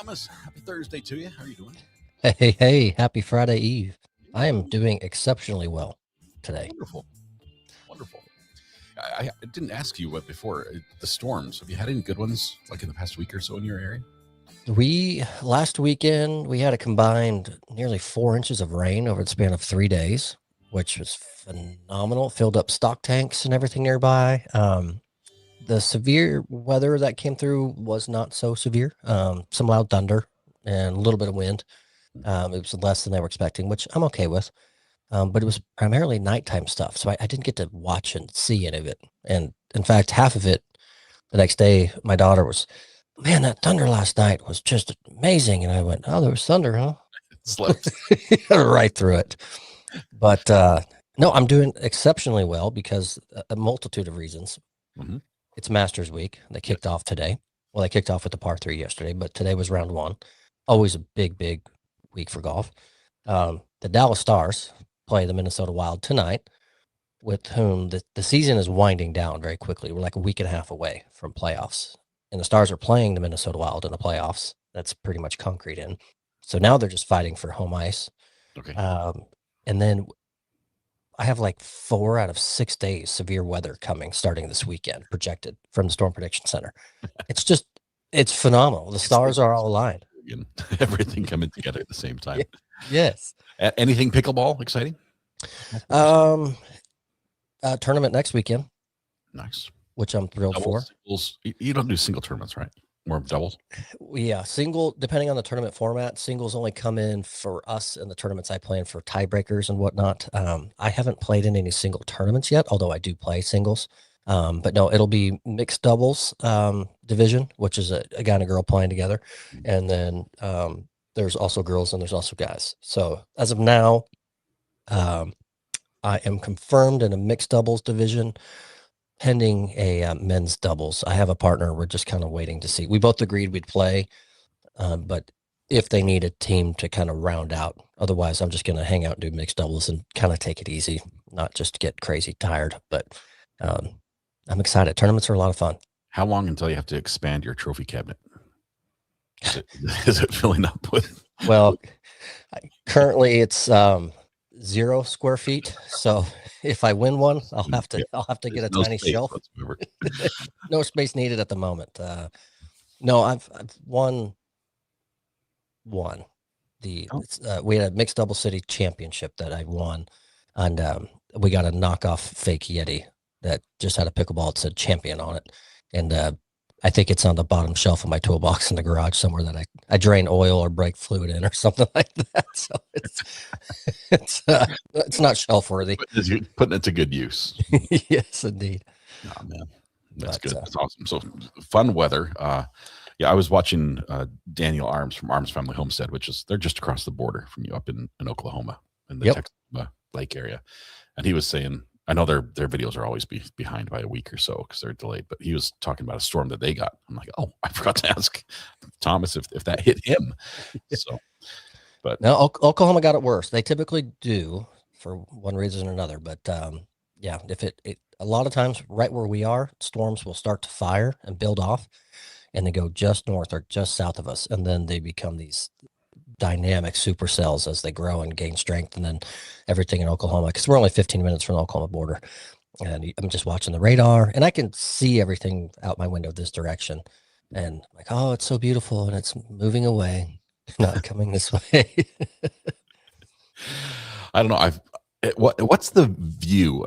Thomas. Happy Thursday to you. How are you doing? Hey, happy Friday Eve. I am doing exceptionally well today. Wonderful. Wonderful. I didn't ask you what before. The storms. Have you had any good ones like in the past week or so in your area? Last weekend, we had a combined nearly 4 inches of rain over the span of 3 days, which was phenomenal. Filled up stock tanks and everything nearby. The severe weather that came through was not so severe. Some loud thunder and a little bit of wind. It was less than they were expecting, which I'm okay with. But it was primarily nighttime stuff, so I didn't get to watch and see any of it. And in fact, half of it the next day, my daughter was, man, that thunder last night was just amazing. And I went, oh, there was thunder, huh? Slept. Right through it. But no, I'm doing exceptionally well because a multitude of reasons. Mhm. It's Masters Week. They kicked off today. Well, they kicked off with the par 3 yesterday, but today was round 1. Always a big week for golf. The Dallas Stars play the Minnesota Wild tonight, with whom the season is winding down very quickly. We're like a week and a half away from playoffs, and the Stars are playing the Minnesota Wild in the playoffs. That's pretty much concrete in. So now they're just fighting for home ice. Okay. And then I have like 4 out of 6 days severe weather coming starting this weekend projected from the Storm Prediction Center. It's phenomenal. The stars are all aligned. And everything coming together at the same time. Yes. Anything pickleball exciting? Tournament next weekend, Nice. which I'm thrilled for. Singles. You don't do single tournaments, right? More doubles. Yeah, single, depending on the tournament format, singles only come in for us in the tournaments I play in for tiebreakers and whatnot. I haven't played in any single tournaments yet, although I do play singles. But no, it'll be mixed doubles division, which is a guy and a girl playing together. And then there's also girls and there's also guys. So as of now, I am confirmed in a mixed doubles division, pending a men's doubles. I have a partner. We're just kind of waiting to see. We both agreed we'd play, but if they need a team to kind of round out, otherwise I'm just going to hang out and do mixed doubles and kind of take it easy, not just get crazy tired. But I'm excited. Tournaments are a lot of fun. How long until you have to expand your trophy cabinet? Is it filling up with? Well, currently it's 0 square feet. So if I win one, I'll have to get a tiny shelf. No space needed at the moment. No, I've won one. We had a mixed double city championship that I won, and we got a knockoff fake Yeti that just had a pickleball that said champion on it. And I think it's on the bottom shelf of my toolbox in the garage somewhere that I drain oil or brake fluid in or something like that. So it's not shelf worthy. Putting it to good use. Yes, indeed. Oh man, that's good. That's awesome. So fun weather. Yeah, I was watching Daniel Arms from Arms Family Homestead, they're just across the border from you up in Oklahoma in the Texas Lake area, and he was saying, I know their videos are always behind by a week or so because they're delayed, but he was talking about a storm that they got. I'm like, oh, I forgot to ask Thomas if that hit him. So, but no, Oklahoma got it worse. They typically do for one reason or another, but yeah, if it a lot of times right where we are, storms will start to fire and build off, and they go just north or just south of us, and then they become these dynamic supercells as they grow and gain strength. And then everything in Oklahoma, because we're only 15 minutes from the Oklahoma border, and I'm just watching the radar and I can see everything out my window this direction, and I'm like, oh, it's so beautiful, and it's moving away, not coming this way. I don't know. What's the view?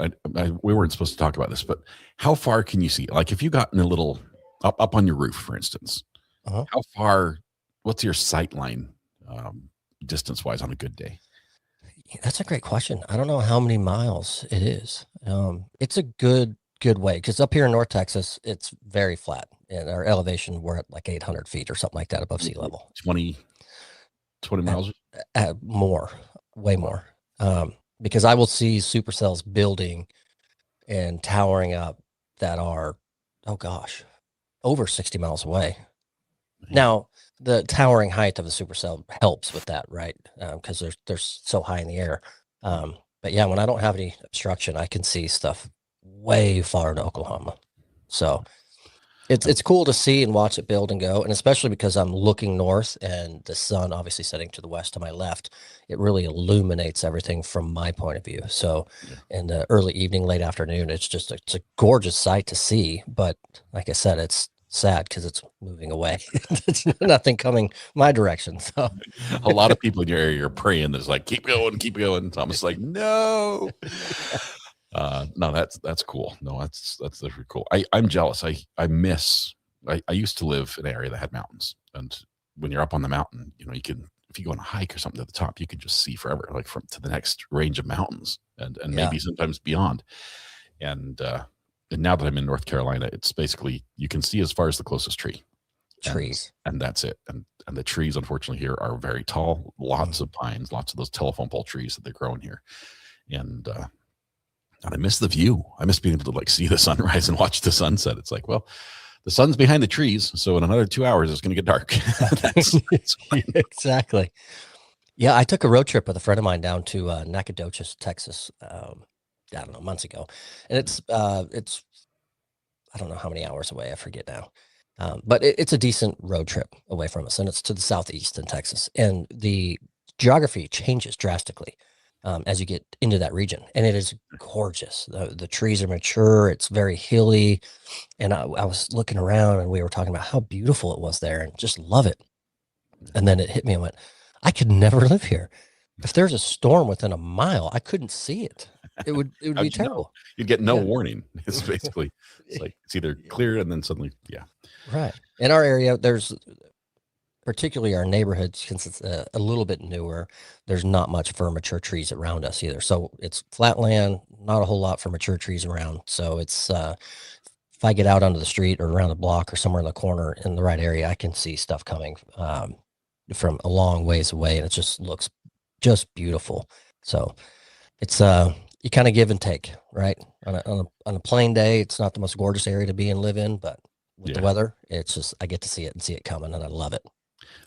We weren't supposed to talk about this, but how far can you see? Like if you got in a little up on your roof, for instance, how far? What's your sight line distance wise on a good day? That's a great question. I don't know how many miles it is. It's a good way, because up here in North Texas, it's very flat, and our elevation, we're at like 800 feet or something like that above sea level. 20 miles? More, way more. Because I will see supercells building and towering up that are, oh gosh, over 60 miles away. Now, the towering height of the supercell helps with that, right? Because they're so high in the air. But yeah, when I don't have any obstruction, I can see stuff way far in Oklahoma. So It's cool to see and watch it build and go, and especially because I'm looking north and the sun obviously setting to the west to my left, it really illuminates everything from my point of view. So in the early evening, late afternoon, it's a gorgeous sight to see. But like I said, it's sad because it's moving away. It's nothing coming my direction. So a lot of people in your area are praying. There's like, keep going, keep going. Thomas like, no. No, that's cool. No, that's very cool. I'm jealous. I used to live in an area that had mountains, and when you're up on the mountain, you can, if you go on a hike or something to the top, you can just see forever, like from to the next range of mountains, and maybe sometimes beyond. And now that I'm in North Carolina, it's basically you can see as far as the closest tree. Trees. And that's it. And the trees, unfortunately, here are very tall. Lots of pines, lots of those telephone pole trees that they're growing here. And I miss the view. I miss being able to like see the sunrise and watch the sunset. It's like, well, the sun's behind the trees, so in another 2 hours, it's going to get dark. Exactly. Yeah, I took a road trip with a friend of mine down to Nacogdoches, Texas. I don't know, months ago, and it's I don't know how many hours away. I forget now. But it's a decent road trip away from us, and it's to the southeast in Texas. And the geography changes drastically as you get into that region, and it is gorgeous. The trees are mature. It's very hilly, and I was looking around, and we were talking about how beautiful it was there, and just love it. And then it hit me and went, I could never live here. If there's a storm within a mile, I couldn't see it. It would be terrible. You'd get no warning. It's basically it's either clear and then suddenly, right. In our area, there's particularly our neighborhood, since it's a little bit newer, there's not much for mature trees around us either. So it's flat land, not a whole lot for mature trees around. So it's if I get out onto the street or around the block or somewhere in the corner in the right area, I can see stuff coming from a long ways away, and it just looks just beautiful. So it's you kind of give and take, right? On a plain day, it's not the most gorgeous area to be and live in, but with the weather, it's just I get to see it and see it coming, and I love it.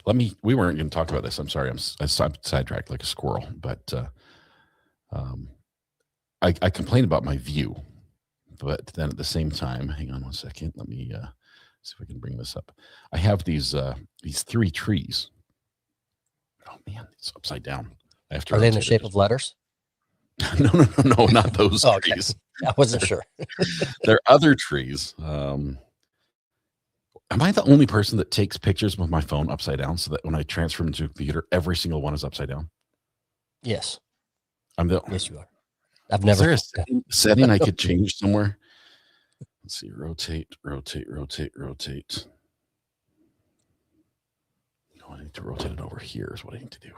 We weren't going to talk about this. I'm sorry, I'm sidetracked like a squirrel, but I complain about my view, but then at the same time, hang on one second, let me see if I can bring this up. I have these 3 trees. Oh man, it's upside down. I have to. Are they in the shape of letters? No, not those trees. Okay. I wasn't sure. They're other trees. Am I the only person that takes pictures with my phone upside down so that when I transfer them to a computer, every single one is upside down? Yes. Yes, you are. I've never. Is there a setting I could change somewhere? Let's see. Rotate. No, I need to rotate it over here is what I need to do.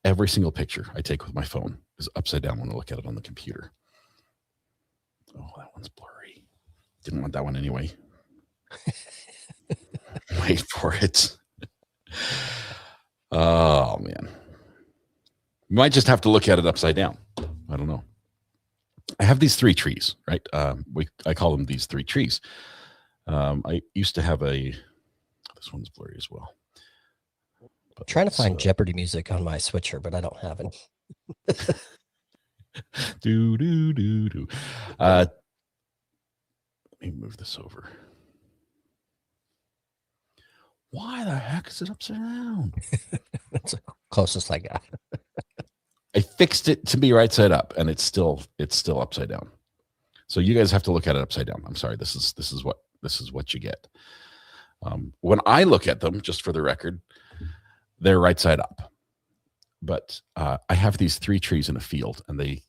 Every single picture I take with my phone is upside down when I look at it on the computer. Oh, that one's blurry. Didn't want that one anyway. Wait for it. Oh man, you might just have to look at it upside down. I don't know. I have these 3 trees, right? I call them these 3 trees. I used to have this one's blurry as well. I'm trying to find Jeopardy music on my switcher, but I don't have it. do. Let me move this over. Why the heck is it upside down? That's the closest I got. I fixed it to be right side up, and it's still upside down. So you guys have to look at it upside down. I'm sorry. This is what you get. When I look at them, just for the record, they're right side up. But I have these 3 trees in a field, and they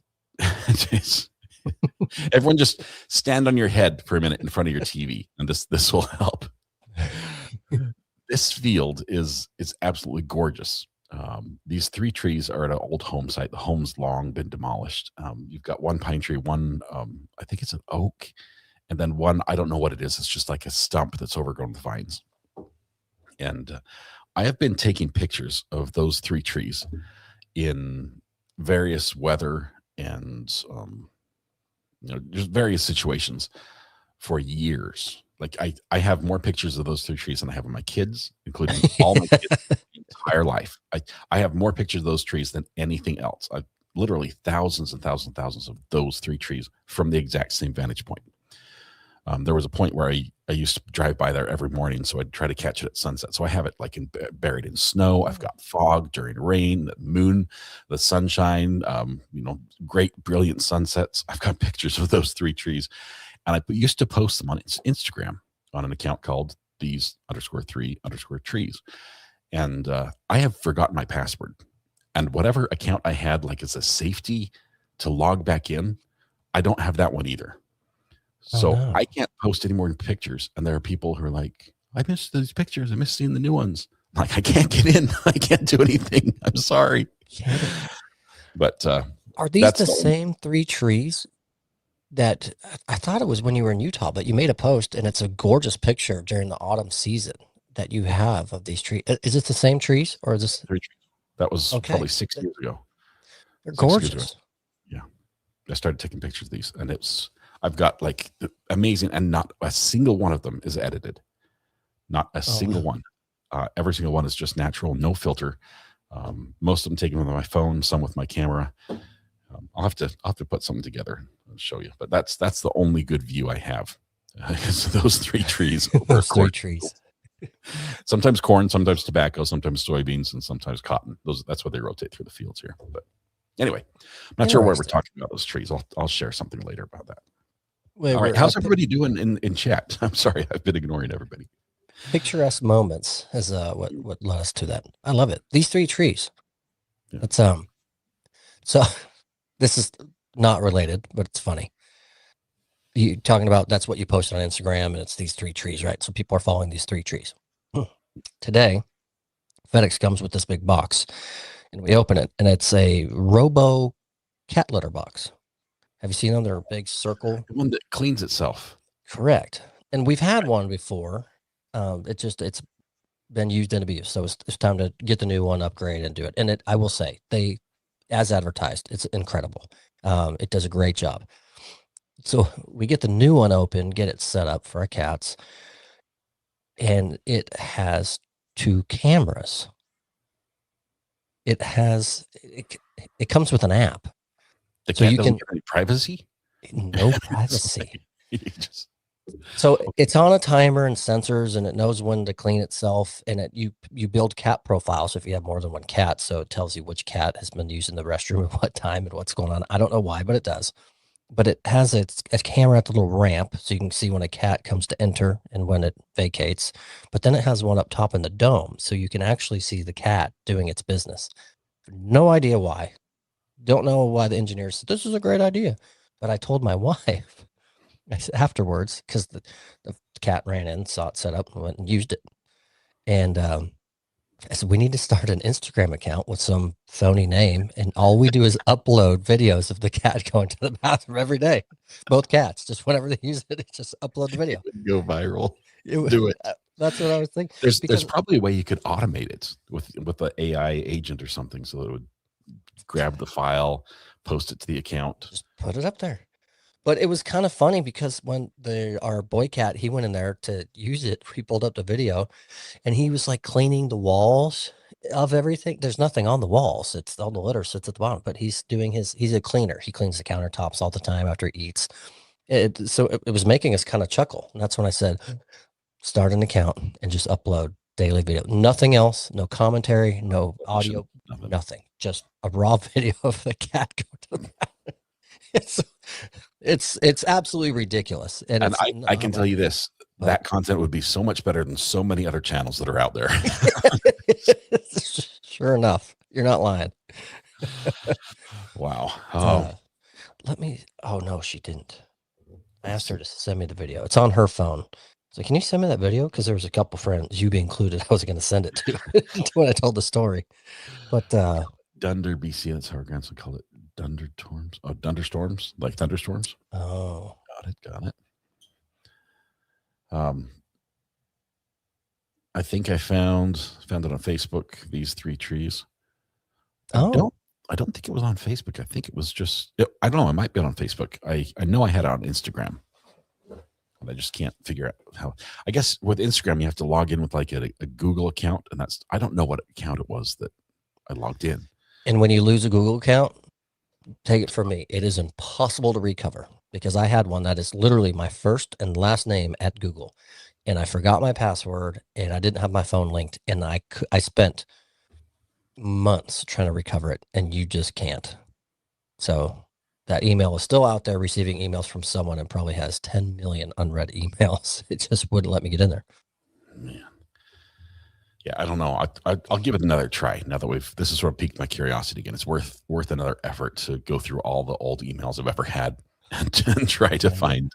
everyone just stand on your head for a minute in front of your TV, and this will help. This field is absolutely gorgeous. These 3 trees are at an old home site. The home's long been demolished. You've got one pine tree, one I think it's an oak, and then one I don't know what it is. It's just like a stump that's overgrown with vines. And I have been taking pictures of those 3 trees in various weather and just various situations for years. Like I have more pictures of those 3 trees than I have of my kids, including all my kids' entire life. I have more pictures of those trees than anything else. I've literally thousands and thousands and thousands of those 3 trees from the exact same vantage point. There was a point where I used to drive by there every morning, so I'd try to catch it at sunset. So I have it like buried in snow. I've got fog during rain, the moon, the sunshine, great, brilliant sunsets. I've got pictures of those 3 trees. And I used to post them on Instagram on an account called these_3_trees. And I have forgotten my password. And whatever account I had, like as a safety to log back in, I don't have that one either. So I can't post any more pictures. And there are people who are like, I missed these pictures. I missed seeing the new ones. I'm like, I can't get in. I can't do anything. I'm sorry. But are these the same 3 trees that I thought it was when you were in Utah, but you made a post and it's a gorgeous picture during the autumn season that you have of these trees. Is it the same trees or is this 3 trees? That was probably 6 years ago. They're gorgeous. Yeah. I started taking pictures of these, and I've got like amazing, and not a single one of them is edited. Not a single one. Every single one is just natural, no filter. Most of them taken with my phone, some with my camera. I'll have to put something together and show you. But that's the only good view I have. Those 3 trees. Those 3 trees. Sometimes corn, sometimes tobacco, sometimes soybeans, and sometimes cotton. That's what they rotate through the fields here. But anyway, I'm not sure why we're talking about those trees. I'll share something later about that. Wait, all right, how's everybody doing in chat? I'm sorry, I've been ignoring everybody. Picturesque moments is what led us to that. I love it. These 3 trees. Yeah. It's so this is not related, but it's funny. You talking about that's what you posted on Instagram, and it's these 3 trees, right? So people are following these 3 trees. Today, FedEx comes with this big box, and we open it, and it's a Robo cat litter box. Have you seen them? They're a big circle. The one that cleans itself. Correct. And we've had one before. It's been used and abused. So it's time to get the new one, upgrade, and do it. And I will say, as advertised, it's incredible. It does a great job. So we get the new one open, get it set up for our cats, and it has 2 cameras. It comes with an app. The cat doesn't get any privacy? No privacy. So it's on a timer and sensors, and it knows when to clean itself. And you build cat profiles if you have more than 1 cat. So it tells you which cat has been using the restroom at what time and what's going on. I don't know why, but it does. But it has a camera at the little ramp, so you can see when a cat comes to enter and when it vacates. But then it has one up top in the dome, so you can actually see the cat doing its business. No idea why. Don't know why the engineer said, this is a great idea. But I told my wife afterwards, because the cat ran in, saw it set up, and went and used it. And I said, we need to start an Instagram account with some phony name, and all we do is upload videos of the cat going to the bathroom every day. Both cats, just whenever they use it, just upload the video. It would go viral. Do it. That's what I was thinking. There's probably a way you could automate it with the AI agent or something, so that it would grab the file, post it to the account, just put it up there. But it was kind of funny because when our boy cat, he went in there to use it, we pulled up the video, and he was like cleaning the walls of everything. There's nothing on the walls. It's all the litter sits at the bottom, but he's a cleaner. He cleans the countertops all the time after he eats. So it was making us kind of chuckle. And that's when I said, start an account and just upload daily video. Nothing else, no commentary, no audio, nothing. Just a raw video of the cat going to the bathroom. It's absolutely ridiculous. And I can tell you this, that content would be so much better than so many other channels that are out there. Sure enough. You're not lying. Wow. Oh no, she didn't. I asked her to send me the video. It's on her phone. So can you send me that video? Because there was a couple friends, you be included, I was going to send it to when I told the story. But Dunder, BC, that's how our grandson called it. Dunderstorms. Oh, Dunderstorms, like thunderstorms. Oh, got it. I think I found it on Facebook. These 3 trees. I don't think it was on Facebook. I think it was just. I don't know. It might be on Facebook. I know I had it on Instagram. I just can't figure out how. I guess with Instagram you have to log in with like a Google account, and I don't know what account it was that I logged in. And when you lose a Google account, take it from me, it is impossible to recover. because I had one that is literally my first and last name at Google, and I forgot my password, and I didn't have my phone linked, and I spent months trying to recover it, and you just can't. So that email is still out there receiving emails from someone and probably has 10 million unread emails. It just wouldn't let me get in there. Man. Yeah, I don't know. I'll give it another try. Now that this has sort of piqued my curiosity again. It's worth another effort to go through all the old emails I've ever had and try to find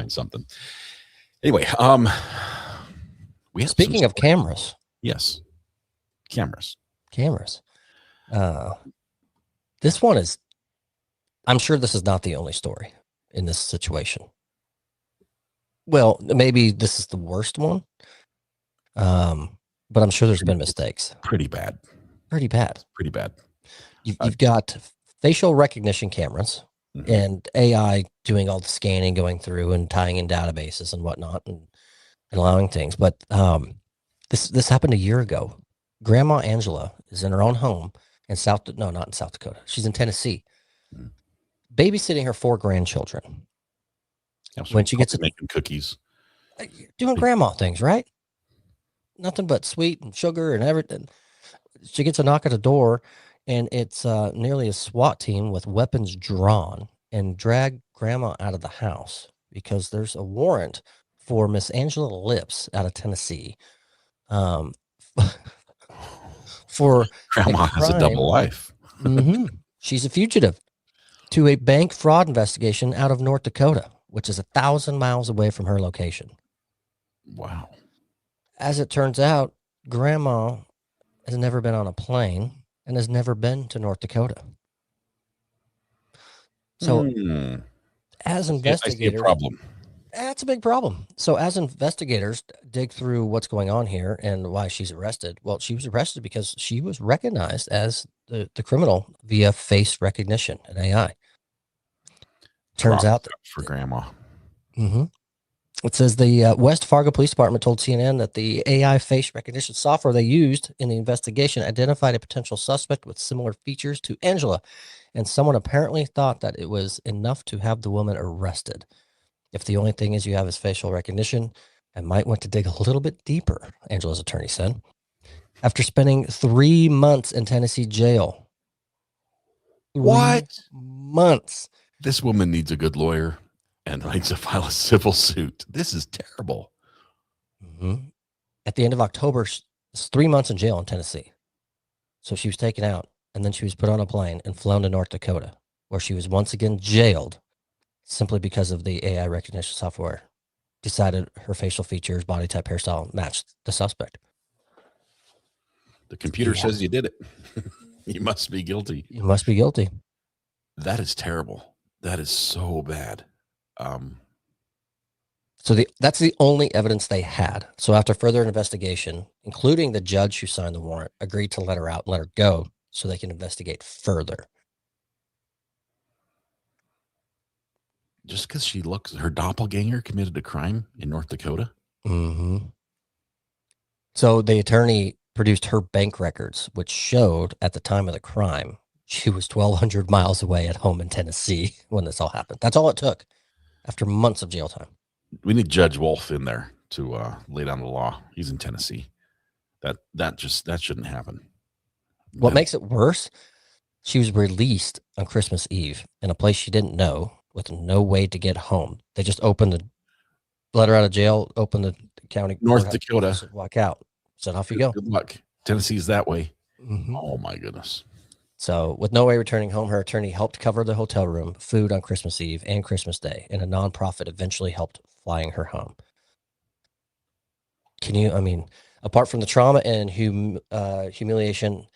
something. Anyway, speaking of cameras. Yes, cameras. This one is. I'm sure this is not the only story in this situation. Well, maybe this is the worst one. But I'm sure there's been mistakes. Pretty bad. You've got facial recognition cameras and AI doing all the scanning, going through and tying in databases and whatnot, and allowing things. But this happened a year ago. Grandma Angela is in her own home in not in South Dakota. She's in Tennessee, babysitting her 4 grandchildren. Yeah, so when she gets making cookies, doing grandma things, right? Nothing but sweet and sugar and everything. She gets a knock at the door, and it's nearly a SWAT team with weapons drawn, and drag grandma out of the house because there's a warrant for Miss Angela Lips out of Tennessee. For grandma has a double life. She's a fugitive to a bank fraud investigation out of North Dakota, which is 1,000 miles away from her location. Wow. As it turns out, grandma has never been on a plane and has never been to North Dakota. So as investigators, I see a problem. That's a big problem. So as investigators dig through what's going on here and why she's arrested, well, she was arrested because she was recognized as the criminal via face recognition and AI. Turns out for grandma. It says the West Fargo Police Department told CNN that the AI face recognition software they used in the investigation identified a potential suspect with similar features to Angela, and someone apparently thought that it was enough to have the woman arrested. If the only thing is you have is facial recognition, I might want to dig a little bit deeper, Angela's attorney said. After spending 3 months in Tennessee jail. What? 3 months. This woman needs a good lawyer and needs to file a civil suit. This is terrible. At the end of October, it's 3 months in jail in Tennessee. So she was taken out, and then she was put on a plane and flown to North Dakota, where she was once again jailed simply because of the AI recognition software decided her facial features, body type, hairstyle matched the suspect. The computer says you did it. You must be guilty. You must be guilty. That is terrible. That is so bad. So that's the only evidence they had. So after further investigation, including the judge who signed the warrant, agreed to let her out and let her go so they can investigate further. Just because her doppelganger committed a crime in North Dakota? So the attorney produced her bank records, which showed at the time of the crime, she was 1,200 miles away at home in Tennessee when this all happened. That's all it took after months of jail time. We need Judge Wolf in there to lay down the law. He's in Tennessee. That shouldn't happen. What makes it worse, she was released on Christmas Eve in a place she didn't know with no way to get home. They just let her out of jail, opened the county. North Dakota. Walk out. Said, off you go. Good luck. Tennessee's that way. Oh, my goodness. So with no way returning home, her attorney helped cover the hotel room, food on Christmas Eve and Christmas Day, and a nonprofit eventually helped flying her home. Apart from the trauma and humiliation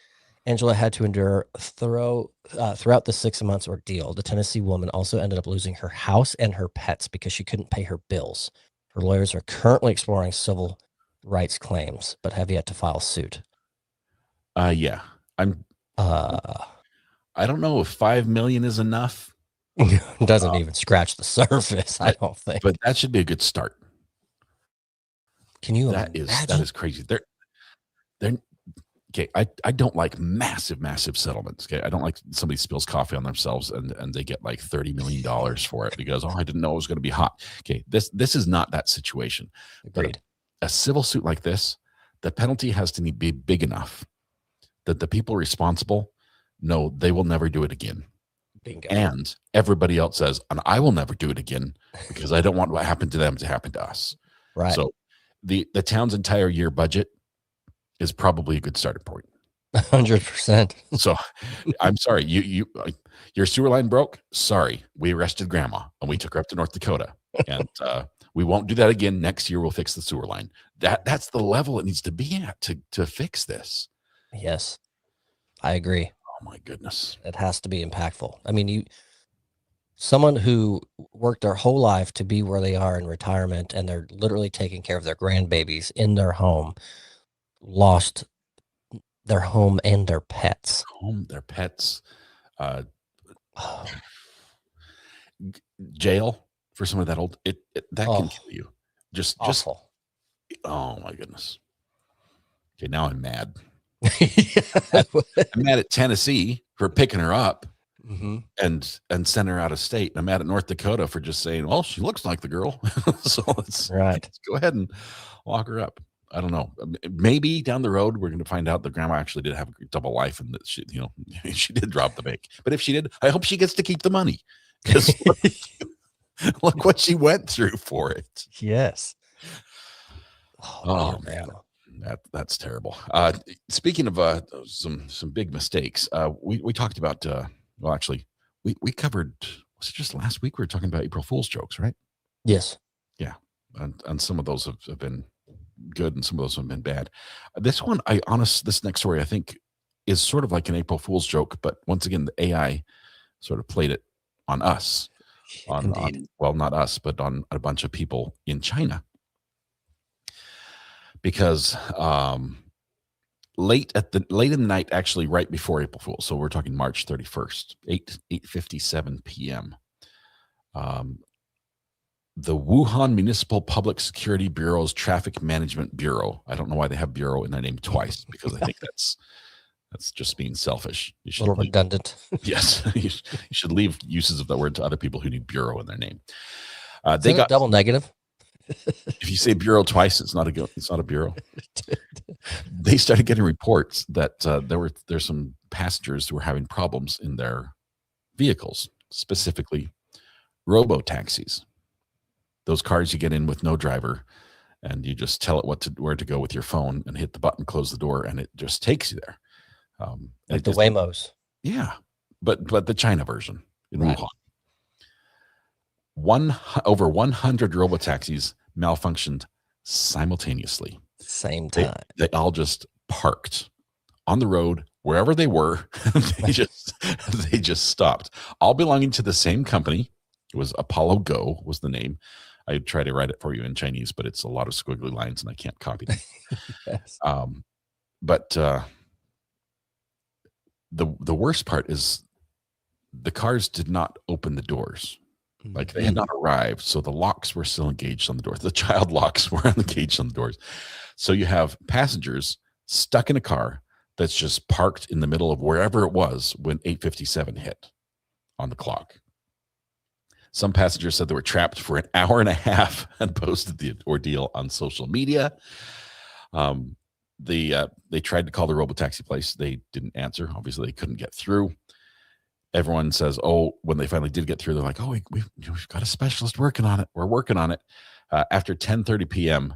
Angela had to endure throughout the 6 months ordeal, the Tennessee woman also ended up losing her house and her pets because she couldn't pay her bills. Her lawyers are currently exploring civil rights claims, but have yet to file suit. Yeah. I don't know if $5 million is enough. Doesn't even scratch the surface, I don't think. But that should be a good start. Can you imagine? That is crazy. okay, I don't like massive settlements. Okay, I don't like somebody spills coffee on themselves and they get like $30 million for it because I didn't know it was going to be hot. Okay, this is not that situation. Agreed. But a civil suit like this, the penalty has to be big enough that the people responsible know they will never do it again. Bingo. And everybody else says, and I will never do it again because I don't want what happened to them to happen to us. Right. So the town's entire year budget is probably a good starting point. 100%. So I'm sorry, your sewer line broke. Sorry, we arrested grandma and we took her up to North Dakota, and we won't do that again. Next year we'll fix the sewer line. That's the level it needs to be at to fix this. Yes, I agree. Oh my goodness, it has to be impactful. I mean, someone who worked their whole life to be where they are in retirement, and they're literally taking care of their grandbabies in their home, lost their home and their pets. Jail for someone that old, that can kill you. Just awful. Oh my goodness. Okay, now I'm mad. I'm mad at Tennessee for picking her up and send her out of state. And I'm mad at North Dakota for just saying, well, she looks like the girl. So let's go ahead and lock her up. I don't know. Maybe down the road we're going to find out that grandma actually did have a double life and that she did drop the bank. But if she did, I hope she gets to keep the money, because look what she went through for it. Yes. Oh man, that's terrible. Speaking of some big mistakes, we talked about. Well, actually, we covered. Was it just last week? We were talking about April Fool's jokes, right? Yes. Yeah, and some of those have been good, and some of those have been bad. This one, this next story, I think, is sort of like an April Fool's joke, but once again, the AI sort of played it on us. Well, not us, but on a bunch of people in China. Because late in the night, actually right before April Fool's, so we're talking March 31st, 8:57 p.m. The Wuhan Municipal Public Security Bureau's Traffic Management Bureau. I don't know why they have bureau in their name twice, because I think that's just being selfish. You should a little redundant. Yes, you should leave uses of that word to other people who need bureau in their name. They got double negative. If you say bureau twice, it's not a bureau. They started getting reports that there's some passengers who were having problems in their vehicles, specifically robo-taxis. Those cars you get in with no driver, and you just tell it where to go with your phone and hit the button, close the door, and it just takes you there. Like the Waymos. Yeah, but the China version in Wuhan. Over 100 robotaxis malfunctioned simultaneously. Same time. They all just parked on the road wherever they were. they just stopped. All belonging to the same company. It was Apollo Go was the name. I try to write it for you in Chinese, but it's a lot of squiggly lines and I can't copy them. Yes. But the worst part is the cars did not open the doors. Like they had not arrived, so the locks were still engaged on the doors. The child locks were engaged on the doors. So you have passengers stuck in a car that's just parked in the middle of wherever it was when 8:57 hit on the clock. Some passengers said they were trapped for an hour and a half and posted the ordeal on social media. They tried to call the robotaxi place. They didn't answer. Obviously, they couldn't get through. Everyone says, when they finally did get through, they're like, we've got a specialist working on it. We're working on it. After 10:30 p.m.,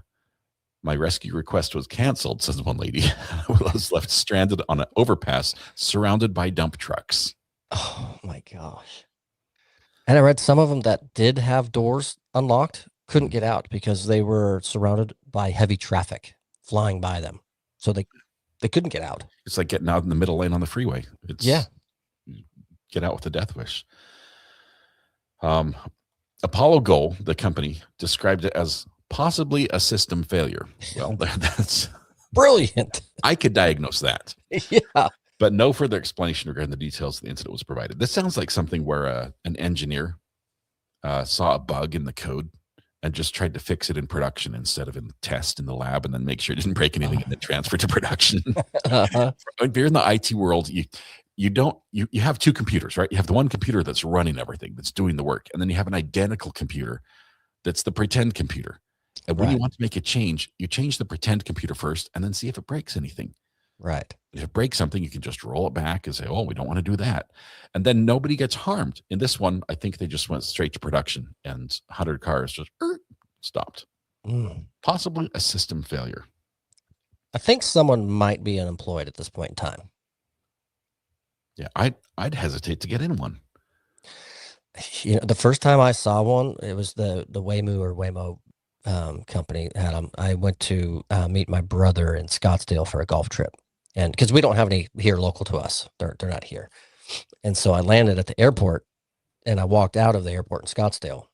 my rescue request was canceled, says one lady. I was left stranded on an overpass surrounded by dump trucks. Oh, my gosh. And I read some of them that did have doors unlocked couldn't get out because they were surrounded by heavy traffic flying by them. So they couldn't get out. It's like getting out in the middle lane on the freeway. Get out with a death wish. Apollo Go, the company, described it as possibly a system failure. Well, that's brilliant. I could diagnose that. Yeah. But no further explanation regarding the details of the incident was provided. This sounds like something where an engineer saw a bug in the code and just tried to fix it in production instead of in test in the lab, and then make sure it didn't break anything and then transfer to production. If you're in the IT world, you have two computers, right? You have the one computer that's running everything, that's doing the work, and then you have an identical computer that's the pretend computer. And when you want to make a change, you change the pretend computer first and then see if it breaks anything. Right. If it breaks something, you can just roll it back and say, oh, we don't want to do that. And then nobody gets harmed. In this one, I think they just went straight to production and 100 cars just stopped. Possibly a system failure. I think someone might be unemployed at this point in time. Yeah, I'd hesitate to get in one. You know, the first time I saw one, it was the Waymo company had them. I went to meet my brother in Scottsdale for a golf trip, and because we don't have any here local to us, they're not here, and so I landed at the airport, and I walked out of the airport in Scottsdale,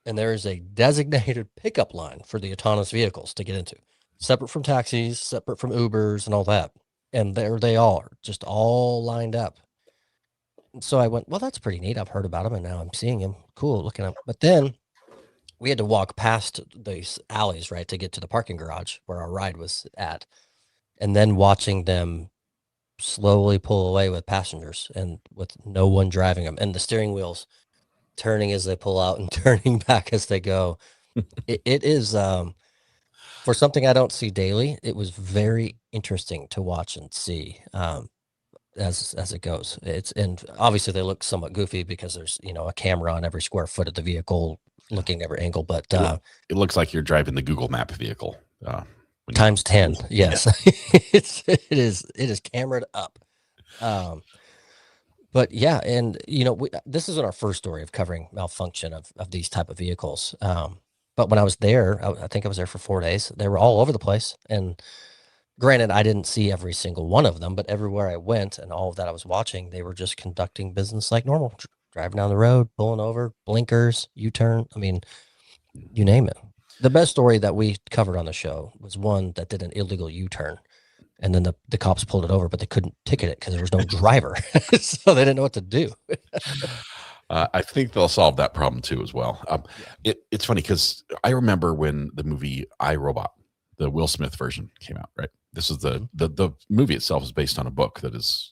and there is a designated pickup line for the autonomous vehicles to get into, separate from taxis, separate from Ubers, and all that. And there they are, just all lined up. So I went, well, that's pretty neat. I've heard about them, and now I'm seeing them. Cool, looking up. But then we had to walk past these alleys, right, to get to the parking garage where our ride was at. And then watching them slowly pull away with passengers and with no one driving them, and the steering wheels turning as they pull out and turning back as they go. It is, for something I don't see daily, it was very interesting to watch and see. As it goes, and obviously they look somewhat goofy because there's, you know, a camera on every square foot of the vehicle looking every angle, but it looks like you're driving the Google Map vehicle times 10. Yes. Yeah. it is cameraed up. But yeah, and you know, this isn't our first story of covering malfunction of these type of vehicles. But when I was there, I think I was there for 4 days. They were all over the place, and granted, I didn't see every single one of them, but everywhere I went and all of that I was watching, they were just conducting business like normal, driving down the road, pulling over, blinkers, U-turn. I mean, you name it. The best story that we covered on the show was one that did an illegal U-turn, and then the cops pulled it over, but they couldn't ticket it because there was no driver. So they didn't know what to do. I think they'll solve that problem too as well. It's funny because I remember when the movie I, Robot, the Will Smith version, came out, right? This is the movie itself is based on a book that is,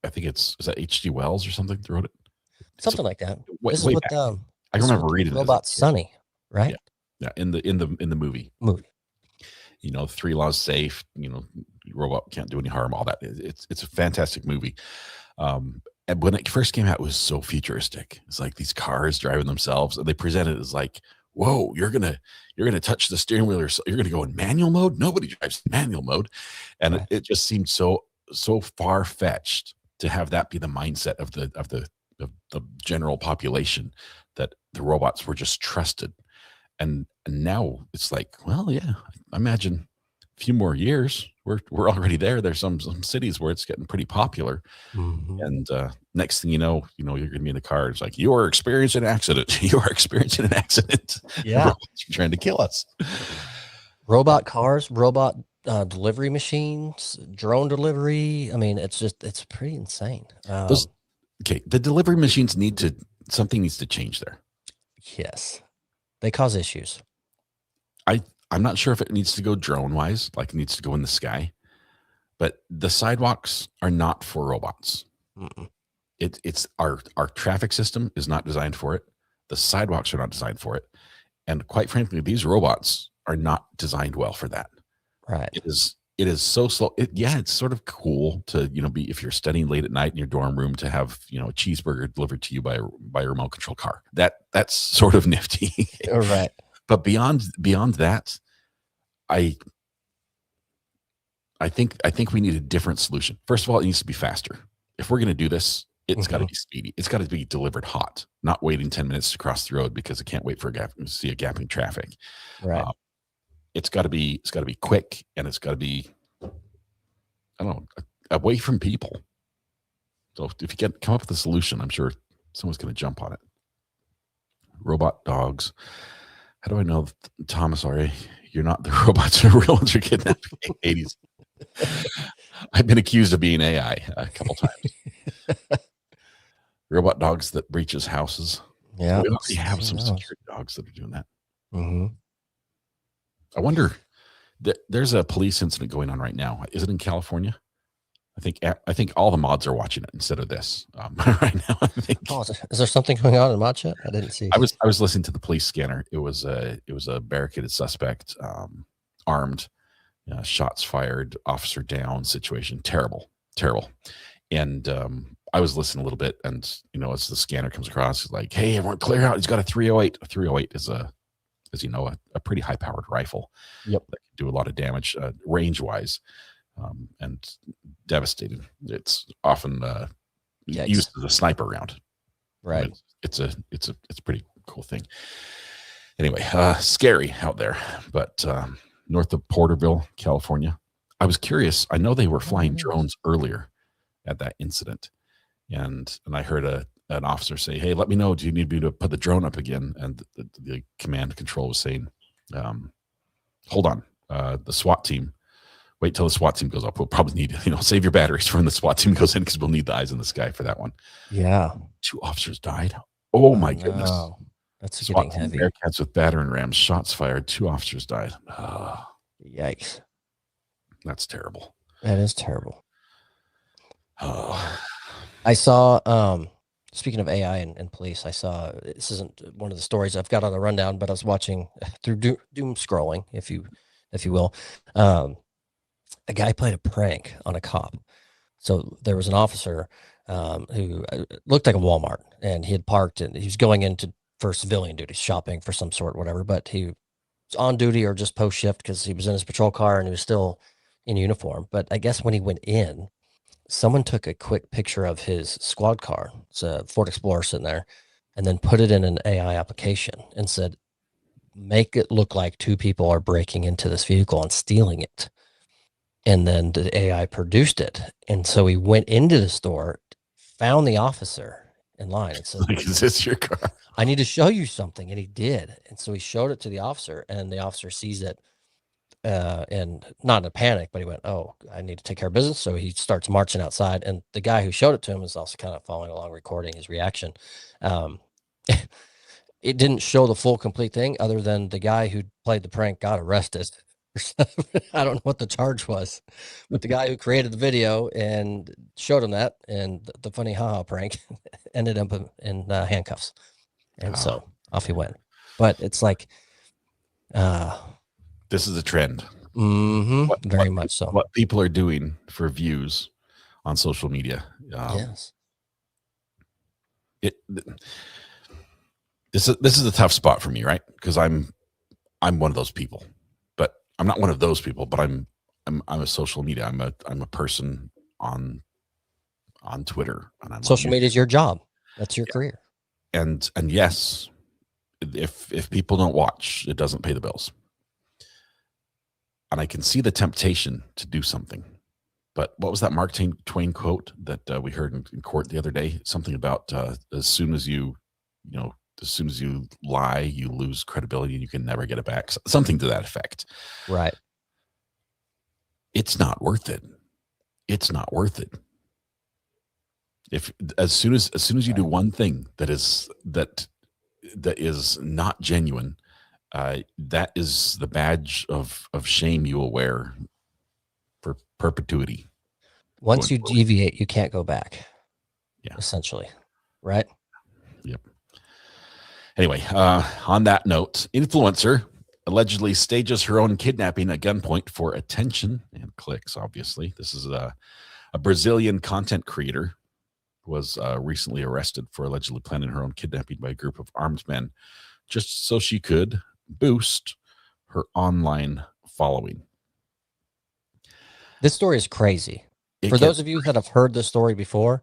I think is that H.G. Wells or something that wrote it? Something like that. Way, this is way what back. I remember reading Robot Sonny, right? Yeah, in the movie. You know, 3 laws safe, you know, robot can't do any harm, all that. It's a fantastic movie. And when it first came out, it was so futuristic. It's like these cars driving themselves, and they present it as like, whoa, you're gonna touch the steering wheel, or you're gonna go in manual mode. Nobody drives in manual mode, and it just seemed so far fetched to have that be the mindset of the general population, that the robots were just trusted. And now it's like, well, yeah, I imagine a few more years, we're already there. There's some cities where it's getting pretty popular. And next thing you know, you're going to be in the car. It's like, you are experiencing an accident. You are experiencing an accident. Yeah. Robots are trying to kill us. Robot cars, robot delivery machines, drone delivery. I mean, it's pretty insane. The delivery machines something needs to change there. Yes. They cause issues. I'm not sure if it needs to go drone wise, like it needs to go in the sky, but the sidewalks are not for robots. It's our traffic system is not designed for it. The sidewalks are not designed for it. And quite frankly, these robots are not designed well for that. Right. It is so slow. It's sort of cool to, be, if you're studying late at night in your dorm room, to have, a cheeseburger delivered to you by a remote control car. That's sort of nifty. Right. But beyond that, I think we need a different solution. First of all, it needs to be faster. If we're going to do this, it's got to be speedy. It's got to be delivered hot, not waiting 10 minutes to cross the road because it can't wait for to see a gap in traffic. Right. It's got to be quick, and it's got to be, I don't know, away from people. So if you come up with a solution, I'm sure someone's going to jump on it. Robot dogs. How do I know, Thomas? Sorry, you're not the robots. The real ones are kidnapping 80s. I've been accused of being AI a couple times. Robot dogs that breaches houses. Yeah, we already have some security dogs that are doing that. Mm-hmm. I wonder, there's a police incident going on right now. Is it in California? I think all the mods are watching it instead of this right now. I think. Oh, is there something going on in mod chat? I didn't see. I was listening to the police scanner. It was a barricaded suspect, armed, shots fired, officer down situation. Terrible, terrible. And I was listening a little bit, and as the scanner comes across, it's like, "Hey, everyone, clear out! He's got a 308." A 308 is as you know, a pretty high powered rifle. Yep. That can do a lot of damage range wise, and devastating. It's often used as a sniper round. Right. I mean, it's a pretty cool thing. Anyway, scary out there, but north of Porterville, California. I was curious. I know they were flying drones earlier at that incident, and I heard an officer say, "Hey, let me know. Do you need me to put the drone up again?" And the command control was saying, "Hold on, the SWAT team. Wait till the SWAT team goes up. We'll probably need save your batteries for when the SWAT team goes in because we'll need the eyes in the sky for that one." Yeah. 2 officers died. Oh my goodness. That's SWAT getting heavy. Bearcats with battering rams, shots fired. 2 officers died. Oh, yikes. That's terrible. That is terrible. Oh. I saw, speaking of AI and police, I saw, this isn't one of the stories I've got on the rundown, but I was watching through doom scrolling, if you will. A guy played a prank on a cop. So there was an officer who looked like a Walmart, and he had parked, and he was going for civilian duties, shopping for some sort, whatever. But he was on duty or just post shift because he was in his patrol car and he was still in uniform. But I guess when he went in, someone took a quick picture of his squad car. It's a Ford Explorer sitting there, and then put it in an AI application and said, "Make it look like 2 people are breaking into this vehicle and stealing it." And then the AI produced it. And so he went into the store, found the officer in line and said, like, "Is this your car? I need to show you something." And he did. And so he showed it to the officer, and the officer sees it and not in a panic, but he went, "Oh, I need to take care of business." So he starts marching outside. And the guy who showed it to him is also kind of following along, recording his reaction. It didn't show the full complete thing, other than the guy who played the prank got arrested. I don't know what the charge was, but the guy who created the video and showed him that, and the funny haha prank ended up in handcuffs. And so off he went. But it's like, this is a trend. Very much so. What people are doing for views on social media. Yes. This is a tough spot for me, right? Because I'm one of those people. I'm not one of those people, but I'm a social media. I'm a person on Twitter, and social media is your job. That's your career. And yes, if people don't watch, it doesn't pay the bills. And I can see the temptation to do something. But what was that Mark Twain quote that we heard in court the other day? Something about as soon as you lie, you lose credibility and you can never get it back. Something to that effect. Right. It's not worth it. It's not worth it. If as soon as you do one thing that is not genuine, that is the badge of shame you will wear for perpetuity. Once you deviate, you can't go back. Yeah. Essentially. Right? Yep. Anyway, on that note, influencer allegedly stages her own kidnapping at gunpoint for attention and clicks, obviously. This is a Brazilian content creator who was recently arrested for allegedly planning her own kidnapping by a group of armed men just so she could boost her online following. This story is crazy. For those of you that have heard this story before,